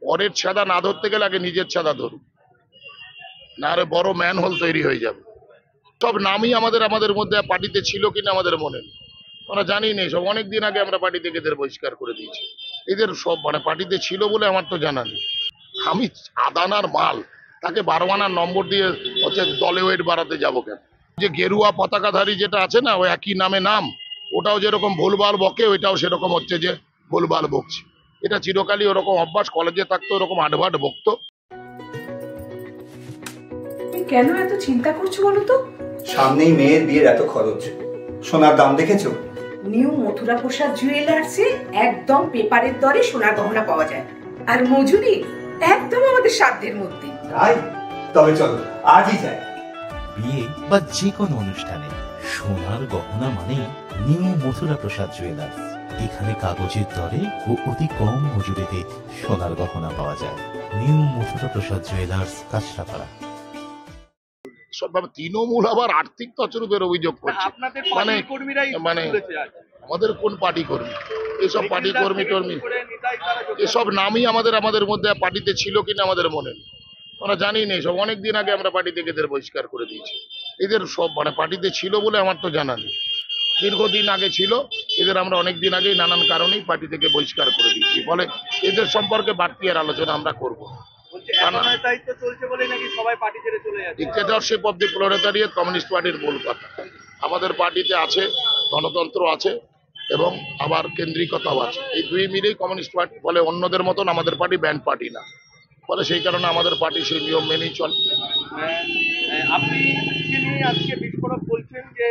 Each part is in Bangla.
পরের ছাদা না ধরতে গেলে আগে নিজের ছাদা ধরুন, না আরে বড় ম্যান হোল তৈরি হয়ে যাবে। সব নামই আমাদের মধ্যে পার্টিতে ছিল কিনা আমাদের মনে নেই, আমরা জানি না। সব অনেকদিন আগে আমরা পার্টি থেকে এদের বহিষ্কার করে দিয়েছি। এদের সব পার্টিতে ছিল বলে আমার তো জানা নেই। আমি আদানার মাল, তাকে 12 আনার নম্বর দিয়ে দলে ওয়েট বাড়াতে যাবো কেন? যে গেরুয়া পতাকাধারী যেটা আছে না, ওই একই নামে নাম, ওটাও যেরকম ভুলভাল বকে, ওইটাও সেরকম হচ্ছে যে ভুলভাল বকছে। এটা চিরকালই ওরকম অভ্যাস, কলেজে থাকতো ওরকম আডভাট বকতো। কেন এত চিন্তা করছো বলো তো? সামনেই মেয়ের বিয়ের এত খরচ, সোনার দাম দেখেছো? নিউ মথুরা প্রসাদ জুয়েলার্সে একদম পেপারের দরে সোনার গহনা পাওয়া যায়, আর মজুরি একদম আমাদের সাধ্যের মধ্যে। তাই তবে চলো আজই যাই। বিয়ে বা যে কোনো অনুষ্ঠানে সোনার গহনা মানে নিউ মথুরা প্রসাদ জুয়েলার্স। এখানে কাগজের দরে ও অতি কম মজুরিতে সোনার গহনা পাওয়া যায়। নিউ মথুরা প্রসাদ জুয়েলার্স, কাঁচরাপাড়া। সবভাবে তৃণমূল আবার আর্থিক তছরূপের অভিযোগ করছে। মানে আমাদের কোন পার্টি কর্মী? এসব পার্টি কর্মী টর্মী, এসব নামই আমাদের মধ্যে পার্টিতে ছিল কিনা আমাদের মনে নেই, আমরা জানি না। সব অনেকদিন আগে আমরা পার্টি থেকে এদের বহিষ্কার করে দিয়েছি। এদের সব পার্টিতে ছিল বলে আমার তো জানা নেই। দীর্ঘদিন আগে ছিল, এদের আমরা অনেকদিন আগেই নানান কারণেই পার্টি থেকে বহিষ্কার করে দিয়েছি। ফলে এদের সম্পর্কে বাড়তি আর আলোচনা আমরা করবো। Dictatorship of the proletariat communist পার্টির মূল কথা। আমাদের পার্টিতে আছে গণতন্ত্র আছে এবং আবার কেন্দ্রিকতাও আছে, এই দুই মিলেই কমিউনিস্ট পার্টি। ফলে অন্যদের মতন আমাদের পার্টি ব্যান্ড পার্টি না, ফলে সেই কারণে আমাদের পার্টি সেই নিয়ম মেনেই চলে। আপনি আজকে বিস্ফোরক বলছেন যে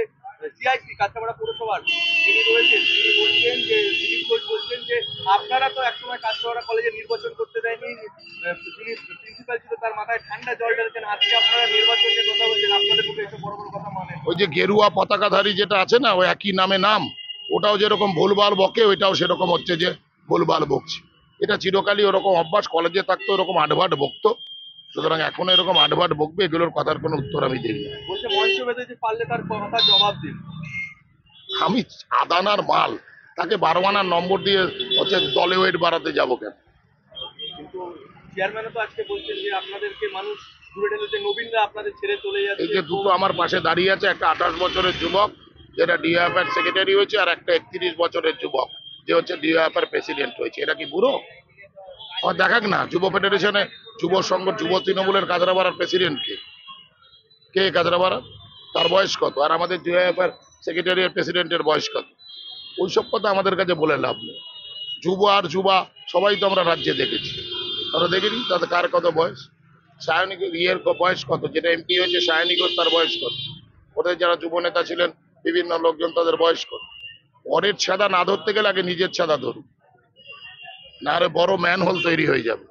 সিআইসি কাঁচরাপাড়া পৌরসভার যিনি রয়েছেন তিনি বলছেন যে দিলীপ ঘোষ বলছেন যে আপনারা তো একসময় কাঁচরাপাড়া কলেজে নির্বাচন করতে দেয়নি, যিনি প্রিন্সিপাল ছিল তার মাথায় ঠান্ডা জল ঢেলেছেন, আজকে আপনারা নির্বাচন নিয়ে কথা বলছেন, আপনাদের মুখে এসব বড় বড় কথা মানে? ওই যে গেরুয়া পতাকাধারী যেটা আছে না, ওই একই নামে নাম, ওটাও যেরকম ভুলভাল বকে, ওইটাও সেরকম হচ্ছে যে ভুলভাল বকছে। এটা চিরকালই ওরকম অভ্যাস, কলেজে থাকতো ওরকম আডভাট বকতো, সুতরাং এখন এরকম আডভাট বকবে, এগুলোর কথার কোনো উত্তর আমি দিই না। বলছে মঞ্চ বেঁধেছে, পারলে তার কথা জবাব দিন। আমি আদানার মাল, তাকে 12 আনার নম্বর দিয়ে দলে ওয়েট বাড়াতে যাবো কেন? কিন্তু চেয়ারম্যানও তো আজকে বলছেন যে আপনাদেরকে মানুষ দূরে ঠেলেছে, নবীনরা আপনাদের ছেড়ে চলে যাচ্ছে। এই যে দুটো আমার পাশে দাঁড়িয়ে আছে, একটা 28 বছরের যুবক যেটা ডিওএফআর সেক্রেটারি হয়েছে, আর একটা 31 বছরের যুবক যে হচ্ছে ডিওএফআর প্রেসিডেন্ট হয়েছে। এটা কি বুড়ো? আমার দেখাক না, যুব ফেডারেশনে যুব সংঘ যুব তৃণমূলের কাঁচরাপাড়ার প্রেসিডেন্ট কে কাঁচরাপাড়া, তার বয়স কত? আর আমাদের ডিওএফআর সেক্রেটারির প্রেসিডেন্টের বয়স কত? ওইসব কথা আমাদের কাছে বলে লাভ নেই। যুব আর যুবা সবাই তো আমরা রাজ্যে দেখেছি, আমরা দেখিনি তাদের কার কত বয়স। সায়নী ইয়ের বয়স কত, যেটা এমপি হয়েছে সায়নী ঘোষ, তার বয়স কত? ওদের যারা যুব নেতা ছিলেন বিভিন্ন লোকজন, তাদের বয়স কত? পরের ছাদা না ধরতে গেলে আগে নিজের ছাদা ধরুন, না আরে বড় ম্যান হোল তৈরি হয়ে যাবে।